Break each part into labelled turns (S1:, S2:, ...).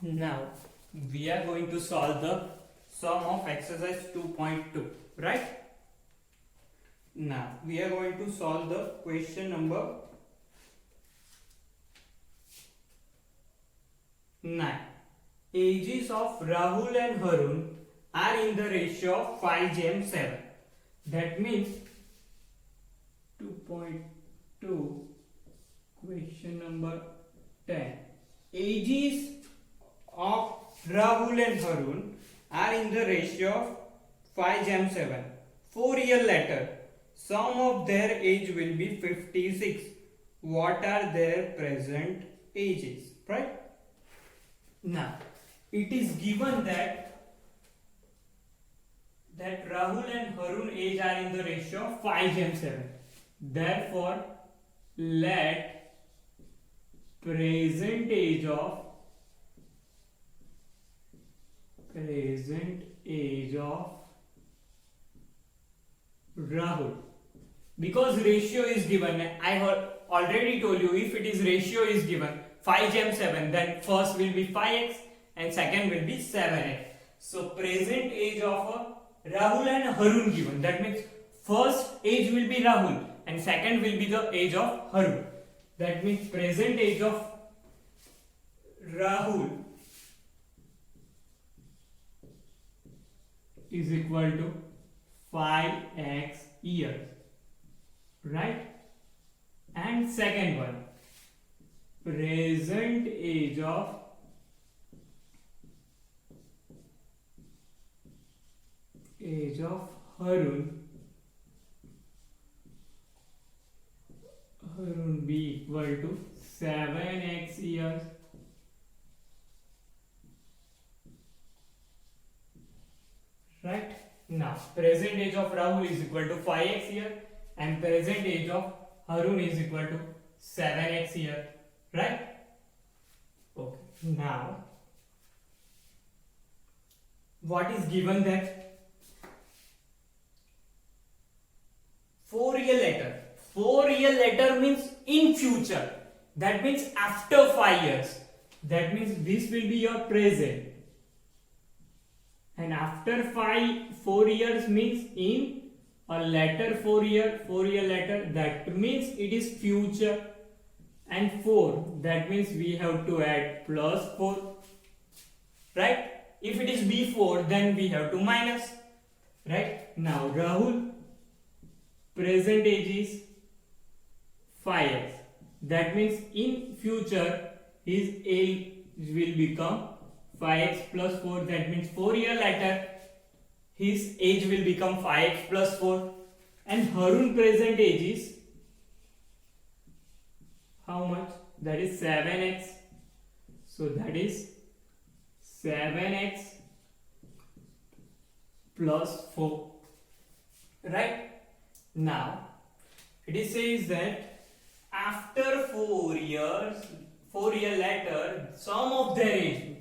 S1: Now we are going to solve the sum of exercise 2.2, right? Now we are going to solve the question number 9. Ages of Rahul and Harun are in the ratio of 5:7. That means 2.2 question number 10. Ages of Rahul and Harun are in the ratio of 5:7. 4 years later, sum of their age will be 56. What are their present ages? Right? Now, it is given that Rahul and Harun age are in the ratio of 5:7. Therefore, let present age of Rahul, because ratio is given, I already told you, if it is ratio is given 5:7, then first will be 5x and second will be 7x. So present age of Rahul and Harun given, that means first age will be Rahul and second will be the age of Harun. That means present age of Rahul is equal to 5x years, right? And second one, present age of Harun be equal to 7x years. Right? Now, present age of Rahul is equal to 5x year and present age of Harun is equal to 7x year. Right? Okay. Now, what is given that 4 years later. 4 years later means in future. That means after 5 years. That means this will be your present. And after 4 years means in a later 4 year later, that means it is future. And 4, that means we have to add plus 4, right? If it is before, then we have to minus, right? Now Rahul present age is 5x, that means in future his age will become 5x plus 4, that means 4 years later his age will become 5x plus 4. And Harun present age is how much? That is 7x. So that is 7x plus 4. Right? Now, it says that after 4 years later, sum of their age,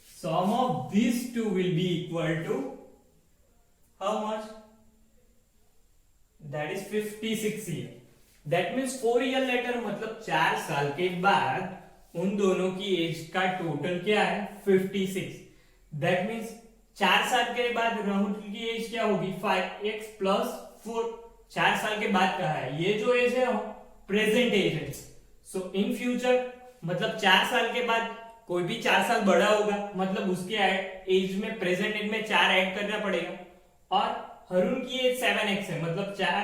S1: sum of these two will be equal to how much? That is 56 years. That means 4 years later मतलब 4 साल के बाद उन दोनों की as का total क्या है? 56. That means 4 साल के बाद राहुल की एज क्या होगी? 5x plus 4. 4 साल के बाद का है ये जो एज है प्रेजेंट एज है. सो इन फ्यूचर मतलब 4 साल के बाद कोई भी 4 साल बड़ा होगा मतलब उसके एज में प्रेजेंट एज में 4 ऐड करना पड़ेगा. और हरुण की एज 7x है मतलब 4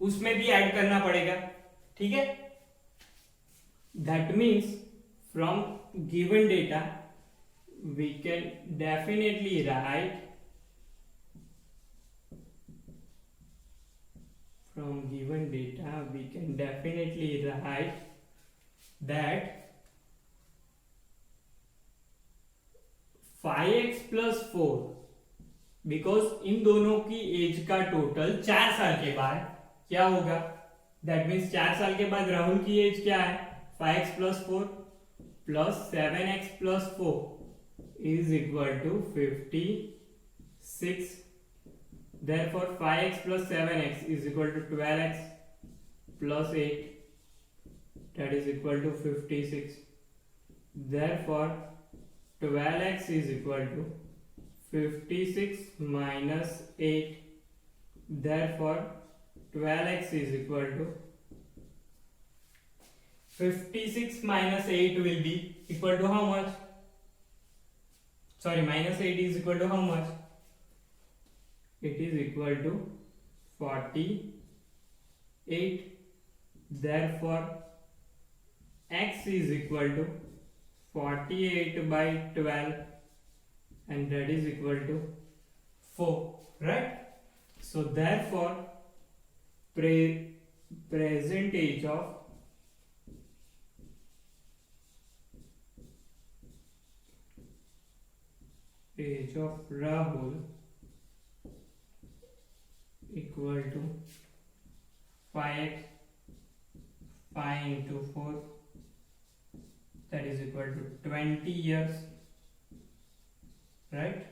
S1: उसमें भी ऐड करना पड़ेगा. ठीक है? That means from given data we can definitely write that 5x plus 4, because इन दोनों की एज का टोटल 4 साल के बाद क्या होगा? दैट मीन्स 4 साल के बाद राहुल की एज क्या है? 5x plus 4 plus 7x plus 4 is equal to 56. Therefore 5x plus 7x is equal to 12x plus 8, that is equal to 56. Therefore 12x is equal to 56 minus 8. Therefore 12x is equal to 56 minus 8 will be equal to how much? Sorry, minus 8 is equal to how much? It is equal to 48. Therefore x is equal to 48 by 12, and that is equal to 4, right? So therefore present age of Rahul equal to 5x, 5 into 4, that is equal to 20 years, right?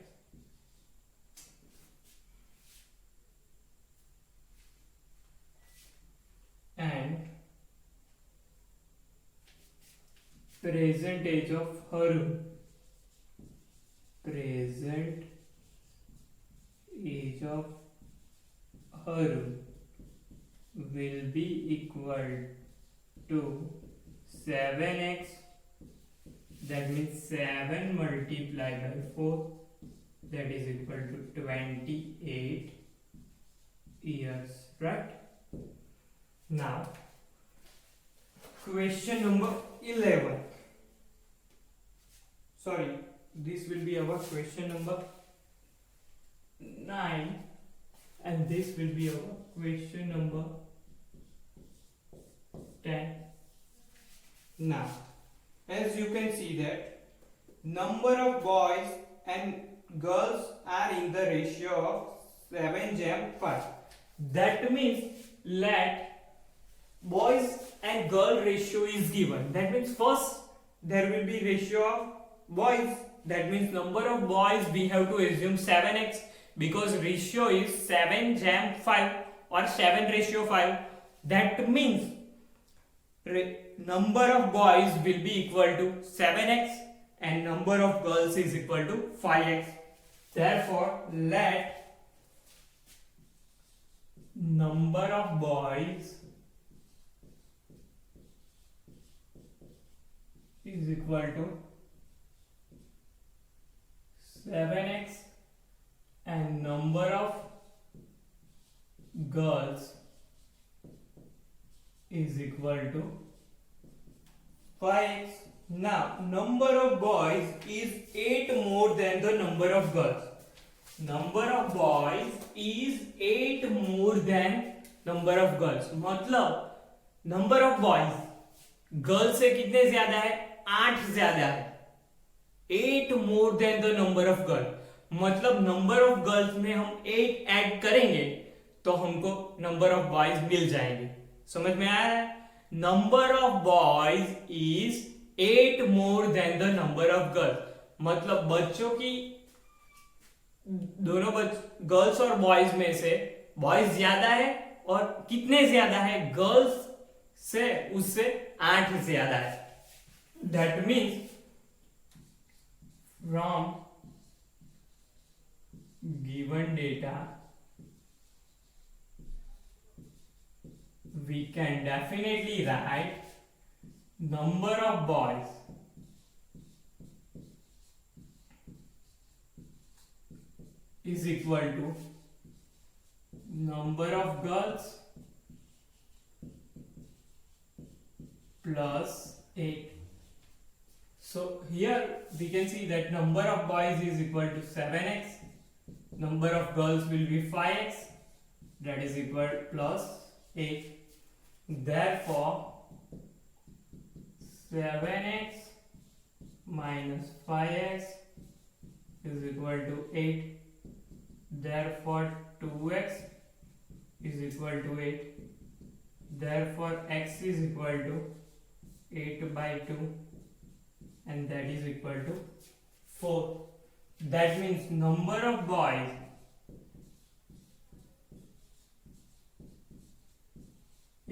S1: And present age of Harun, present age of Harun will be equal to 7x, that means 7 multiplied by 4, that is equal to 28 years, right? Now question number 11, sorry, this will be our question number 9, and this will be our question number 10. Now as you can see that number of boys and girls are in the ratio of 7:5. That means let boys and girl ratio is given. That means first there will be ratio of boys. That means number of boys we have to assume 7x, because ratio is 7:5 or 7:5. That means number of boys will be equal to 7x and number of girls is equal to 5x. Therefore let number of boys is equal to 7x and number of girls is equal to 5x. Now number of boys is 8 more than the number of girls. Number of boys is 8 more than number of girls. मतलब number of boys girls से कितने ज्यादा है? 8 ज्यादा है. 8 more than the number of girls. मतलब number of girls में हम 8 ऐड करेंगे तो हमको नंबर ऑफ बॉयज मिल जाएंगे. समझ में आ रहा है? Number of boys is 8 more than the number of girls. मतलब बच्चों की दोनों गर्ल्स और बॉयज में से बॉयज ज्यादा है और कितने ज्यादा है? गर्ल्स से उससे 8 ज्यादा है. That means from given data we can definitely write number of boys is equal to number of girls plus 8. So here we can see that number of boys is equal to 7x, number of girls will be 5x, that is equal plus 8. Therefore 7x minus 5x is equal to 8. Therefore 2x is equal to 8. Therefore x is equal to 8 by 2, and that is equal to 4. That means number of boys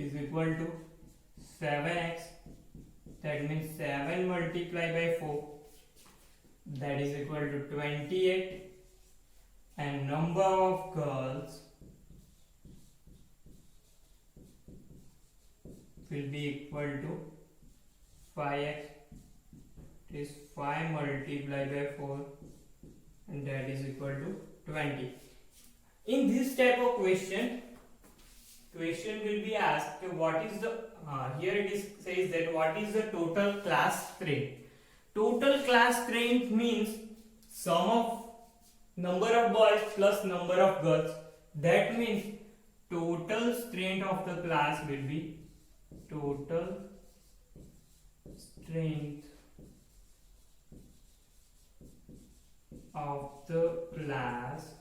S1: is equal to 7x. That means 7 multiplied by 4. that is equal to 28, and number of girls will be equal to 5x. It is 5 multiplied by 4, and that is equal to 20. In this type of question will be asked what is the here it is says that what is the total class strength. Total class strength means sum of number of boys plus number of girls. That means total strength of the class will be total strength of the class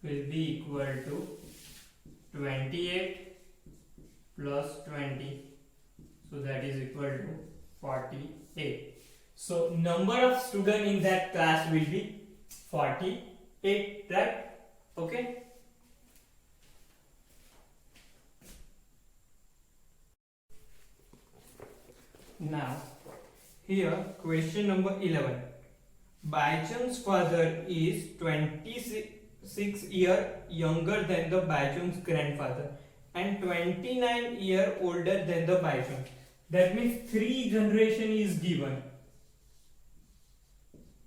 S1: will be equal to 28 plus 20, so that is equal to 48. So number of students in that class will be 48, right? Okay. Now here question number 11. Baichung's father is 26 years younger than the Baichung's grandfather and 29 years older than the Baichung. That means 3 generation is given.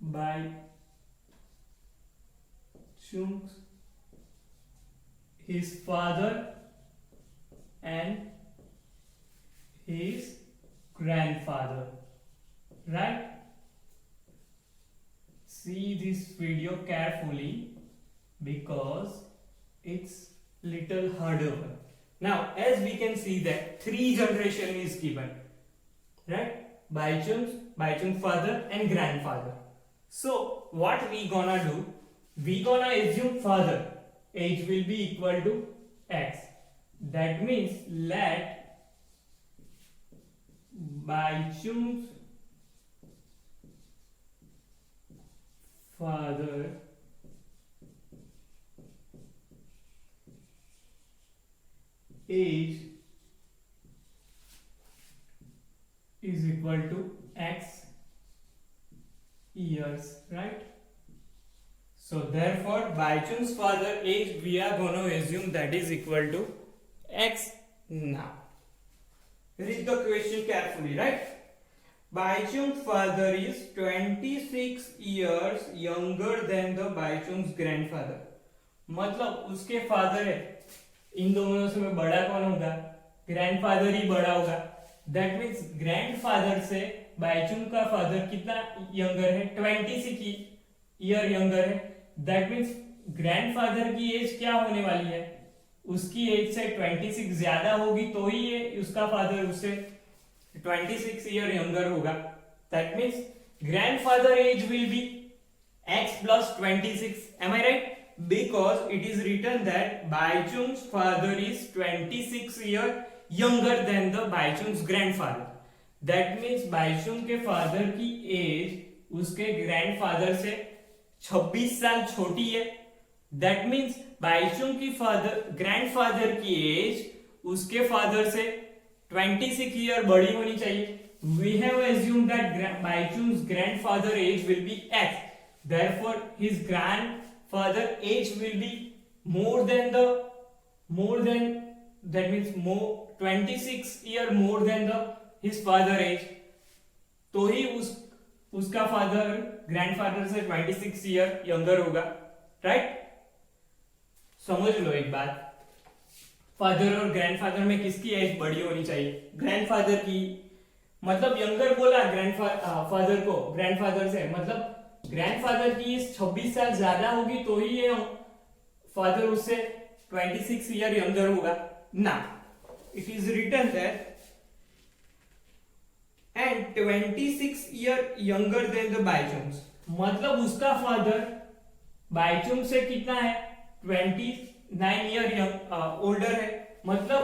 S1: Baichung's, his father and his grandfather, right? See this video carefully because it's little harder one. Now as we can see that 3 generation is given, right? Baichung's father and grandfather. So what we gonna do, we gonna assume father age will be equal to x. That means let Baichung's father age is equal to x years, right? So therefore Baichung's father age we are going to assume that is equal to x. Now read the question carefully, right? Baichung's father is 26 years younger than the Baichung's grandfather. मतलब उसके father है, इन दोनों से में बड़ा कौन होगा? Grandfather ही बड़ा होगा. दैट मीन्स ग्रैंडफादर से बाइचुंग का फादर कितना यंगर है? 26 ईयर यंगर है. दैट मीन्स ग्रैंडफादर की एज क्या होने वाली है? उसकी एज से 26 ज्यादा होगी तो ही ये उसका फादर उससे 26 ईयर यंगर होगा. That means grandfather age will be x plus 26. Am I right? Because it is written that Baichung's father is 26 years younger than the Baichung's grandfather. That means Baichung के father की as उसके grandfather से 26 साल छोटी है. That means Baichung की grandfather की as उसके फादर से 26 ईयर बड़ी होनी चाहिए. We have assumed that Baichung's grandfather age will be x. Therefore, his grandfather age will be more than that means more 26 year more than his father age. तो ही उसका father grandfather से 26 year younger होगा, right? समझ लो एक बात, father और grandfather में किसकी एज बड़ी होनी चाहिए? ग्रैंडफादर की. मतलब यंगर बोला ग्रैंडफादर को ग्रैंडफादर से, मतलब ग्रैंडफादर की 26 साल ज्यादा होगी तो ही ये फादर उससे 26 ईयर यंगर होगा ना. It is written that and 26 year younger than the Bhaichung's. मतलब उसका फादर बाइचुंग से कितना है? 29 ईयर ओल्डर है. मतलब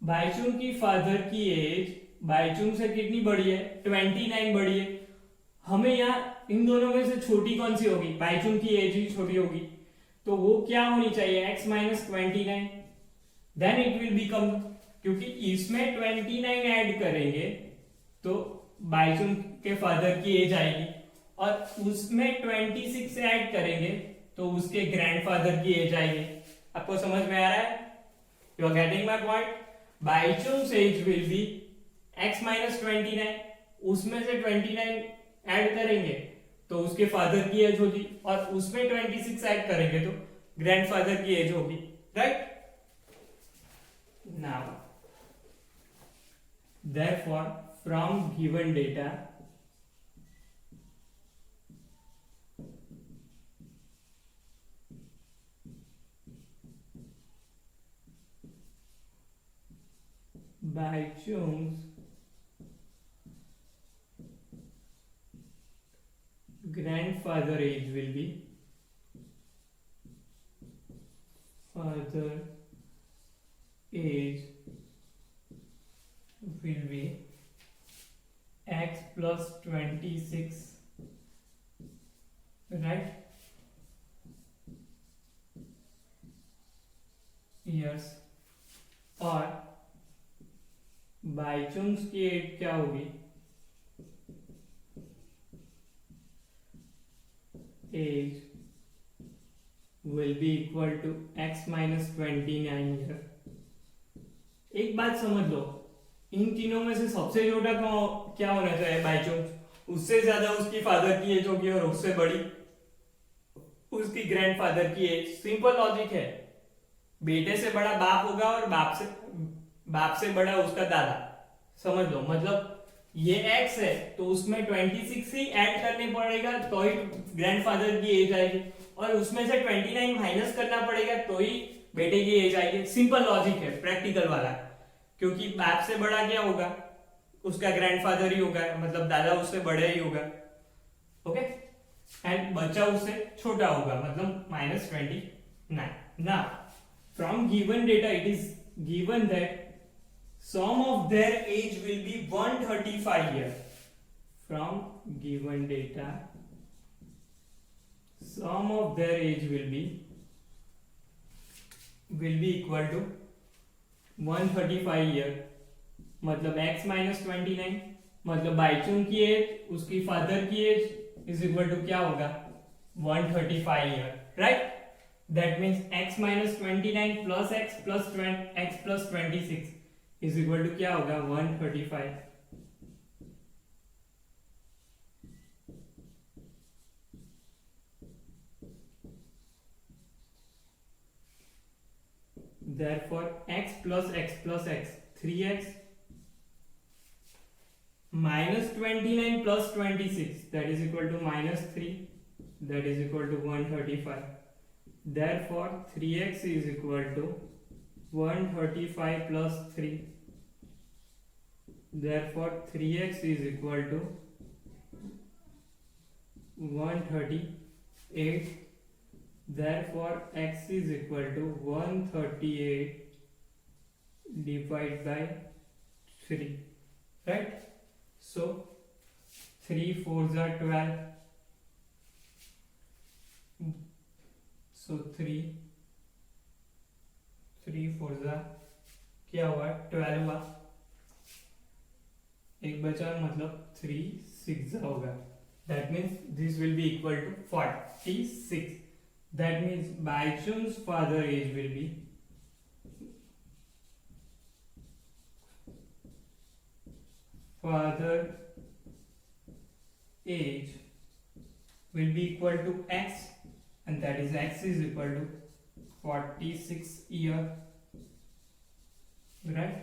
S1: बाइचुंग की फादर की एज बाइचुंग से कितनी बड़ी है? 29 बड़ी है. हमें यहाँ इन दोनों में से छोटी कौन सी होगी? बाइचुंग की एज ही छोटी होगी, तो वो क्या होनी चाहिए? x minus 29. Then it will become, क्योंकि इसमें 29 ऐड करेंगे तो बाईचुंग के फादर की एज आएगी और उसमें 26 ऐड करेंगे तो उसके ग्रैंडफादर की एज आएगी। आपको समझ में आ रहा है? You are getting my point? Bhaichung's age will be x minus 29, उसमें से 29 ऐड करेंगे तो उसके फादर की एज होगी और उसमें 26 ऐड करेंगे तो ग्रैंडफादर की एज होगी, right? Now therefore from given data Baichung's grandfather age will be father age will be x plus 26, right, years और बाईचुंग्स की एज क्या होगी? Age will be equal to x minus 29 year. एक बात समझ लो, इन तीनों में से सबसे छोटा क्या होना चाहिए? बाईचुंग्स। उससे ज्यादा उसकी फादर की एज होगी और उससे बड़ी उसकी ग्रैंडफादर की एज। सिंपल लॉजिक है। बेटे से बड़ा बाप होगा और बाप से बड़ा उसका दादा। समझ लो, मतलब ये x है तो उसमें 26 ही ऐड करने पड़ेगा तो ही ग्रैंडफादर की एज आएगी और उसमें से 29 माइनस करना पड़ेगा तो ही बेटे की एज आएगी। सिंपल लॉजिक है, प्रैक्टिकल वाला। क्योंकि बाप से बड़ा क्या होगा? उसका ग्रैंडफादर ही होगा, मतलब दादा उससे बड़ा ही होगा। ओके, एंड बच्चा उससे छोटा होगा, मतलब माइनस 29। ना from given data it is given that sum of their age will be 135 years. From given data sum of their age will be equal to 135 year, मतलब x minus 29, मतलब बाईचुंग की as उसकी फादर की as is equal to क्या होगा? 135 year, right? That means x minus 29 plus x plus 26 is equal to क्या होगा? 135। therefore x plus x plus x 3x minus 29 plus 26 that is equal to minus 3, that is equal to 135. therefore 3x is equal to 135 plus 3, therefore 3x is equal to 138, therefore x is equal to 138 divided by 3, right? So 3 4s are 12, so 3 4s are क्या हुआ? 12 हुआ। एक बचा, मतलब 3 6 होगा। That means this will be equal to 46. That means Baichung's father age will be equal to x, and that is x is equal to 46 year, right?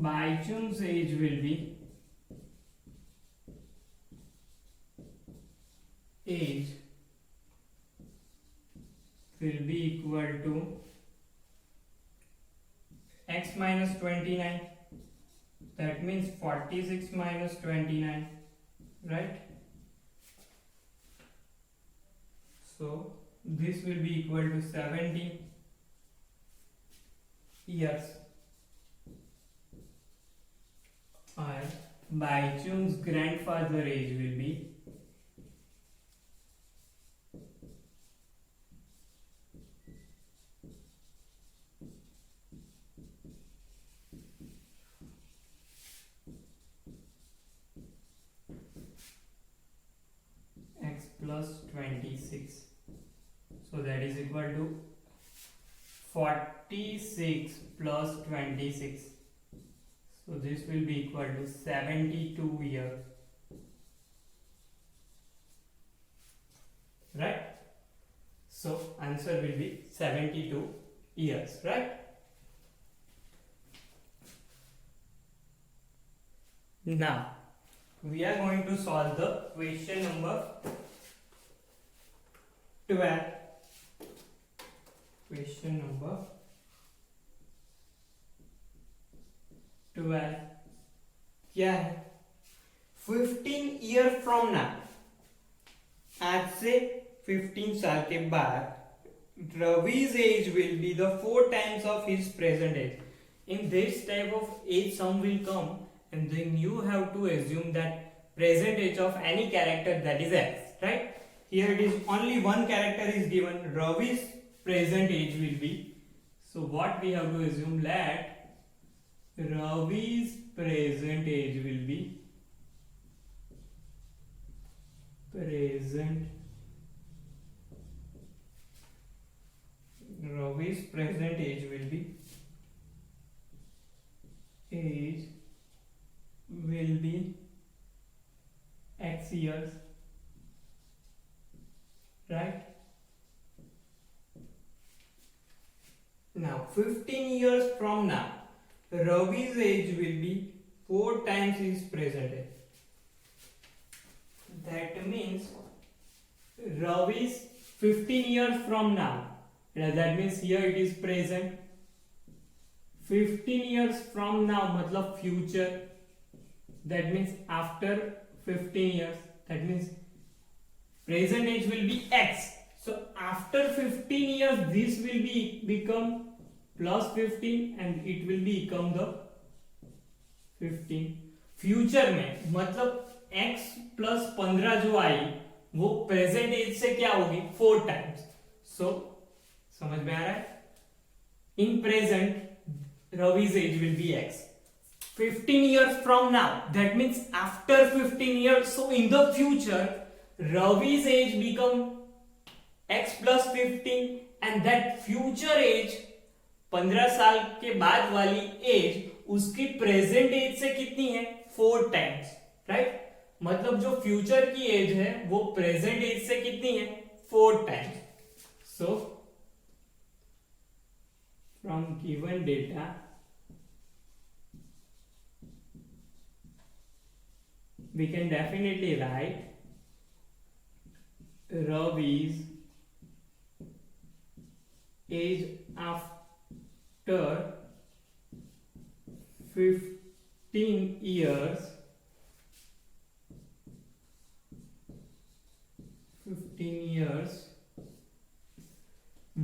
S1: Baichung's age will be equal to x minus 29, that means 46 minus 29, right? So this will be equal to 70 years. And Baichung's grandfather age will be plus 26. So that is equal to 46 plus 26. So this will be equal to 72 years. Right? So answer will be 72 years. Right? Now we are going to solve the question number 12. Question number 12 क्या है? 15 year from now, आज से 15 साल के बाद Ravi's age will be the 4 times of his present age. In this type of age sum will come, and then you have to assume that present age of any character, that is x, right? Here it is only one character is given, Ravi's present age will be. So what we have to assume, that Ravi's present age will be Ravi's present age will be x years, right? Now 15 years from now, Ravi's age will be 4 times his present age. That means Ravi's 15 years from now, that means here it is present. 15 years from now मतलब future, that means after 15 years, that means present age will be x. So after 15 years this will be become plus 15 and it will become the 15. Future में मतलब x plus 15 जो आई वो present as से क्या होगी 4 times. सो समझ में आ रहा है? In present Ravi's age will be x. 15 years from now, that means after 15 years, so in the future Ravi's age become x plus 15 and that future age 15 साल के बाद वाली एज उसकी प्रेजेंट एज से कितनी है 4 टाइम्स, राइट? मतलब जो फ्यूचर की एज है वो प्रेजेंट एज से कितनी है 4 times. So from given data we can definitely write Ravi's age after 15 years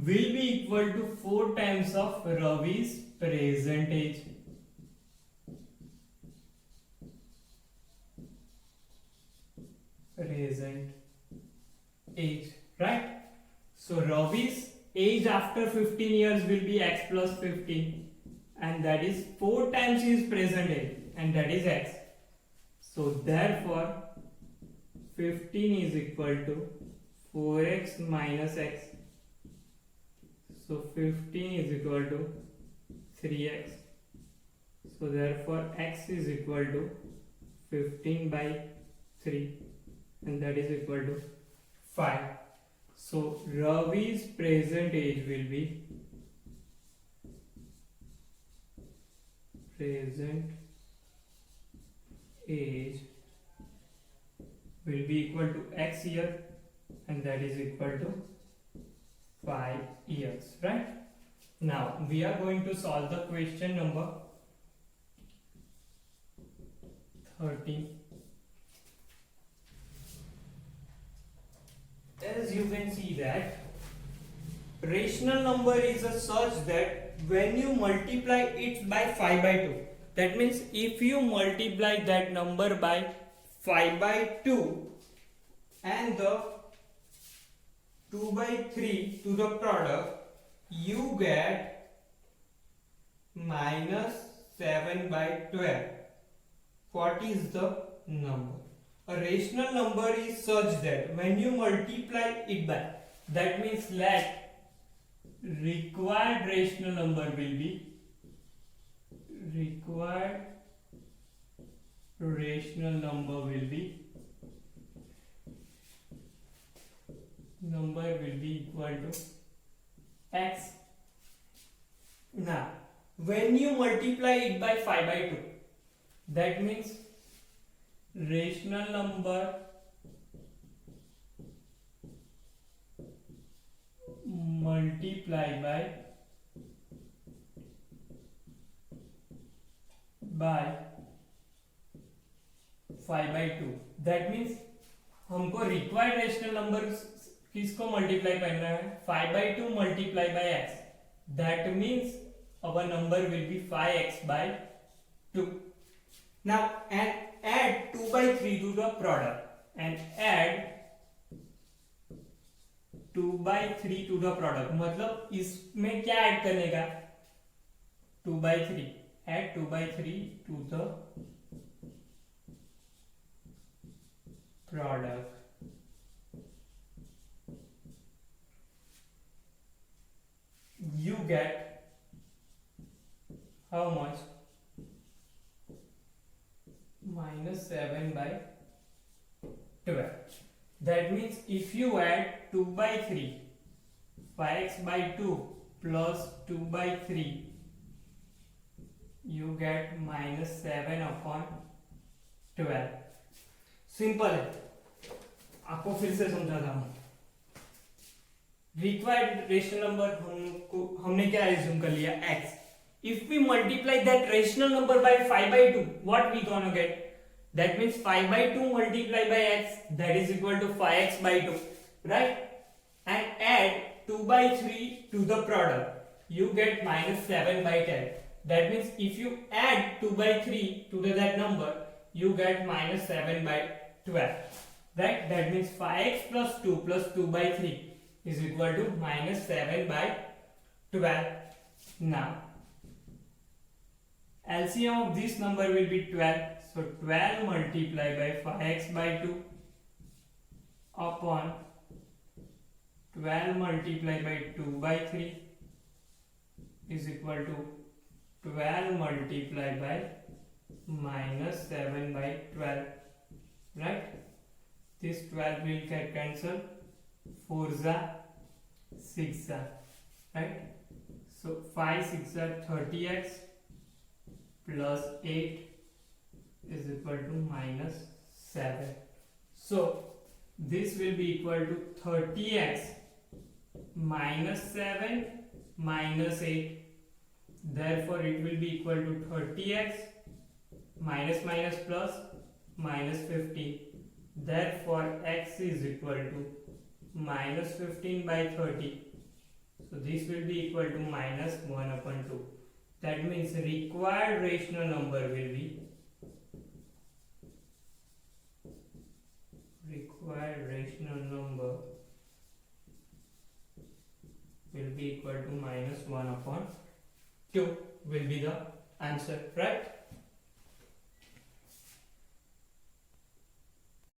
S1: will be equal to 4 times of Ravi's present age. Right? So Ravi's age after 15 years will be x plus 15 and that is 4 times his present age and that is x. So therefore 15 is equal to 4x minus x. So 15 is equal to 3x. So therefore x is equal to 15 by 3 and that is equal to 5. So Ravi's present age will be equal to x year and that is equal to 5 years, right? Now we are going to solve the question number 13. As you can see that rational number is a such that when you multiply it by 5 by 2, that means if you multiply that number by 5 by 2 and the 2 by 3 to the product, you get minus 7 by 12. What is the number? a rational number is such that when you multiply it by, that means let required rational number will be required rational number will be equal to x. Now when you multiply it by 5 by 2, that means rational number multiply by 5 by 2, that means हमको required rational number किसको multiply करना है, 5 by 2 multiply by x, that means our number will be 5x by 2. Now and add 2 by 3 to the product and add 2 by 3 to the product. मतलब इसमें क्या add करने का, 2 by 3, add 2 by 3 to the product. You get how much? Minus 7 by 12. That means if you add 2 by 3, 5x by 2 plus 2 by 3, you get minus 7 upon 12. Simple है, आपको फिर से समझाता हूं. रिक्वायर्ड रेशनल नंबर हमने क्या एज्यूम कर लिया, x. If we multiply that rational number by 5 by 2, what we gonna get? That means 5 by 2 multiplied by x, that is equal to 5x by 2, right? And add 2 by 3 to the product, you get minus 7 by 10. That means if you add 2 by 3 to that number, you get minus 7 by 12, right? That means 5x plus 2 by 3 is equal to minus 7 by 12. Now LCM of this number will be 12. So 12 multiplied by 5x by 2 upon 12 multiplied by 2 by 3 is equal to 12 multiplied by minus 7 by 12, right? This 12 will get cancelled, 4s are 6 are, right? So 5 6 are 30x plus 8 is equal to minus 7. So this will be equal to 30x minus 7 minus 8. Therefore it will be equal to 30x minus minus plus minus 15. Therefore x is equal to minus 15 by 30. So this will be equal to minus 1 upon 2. That means required rational number will be equal to minus 1 upon 2 will be the answer, right?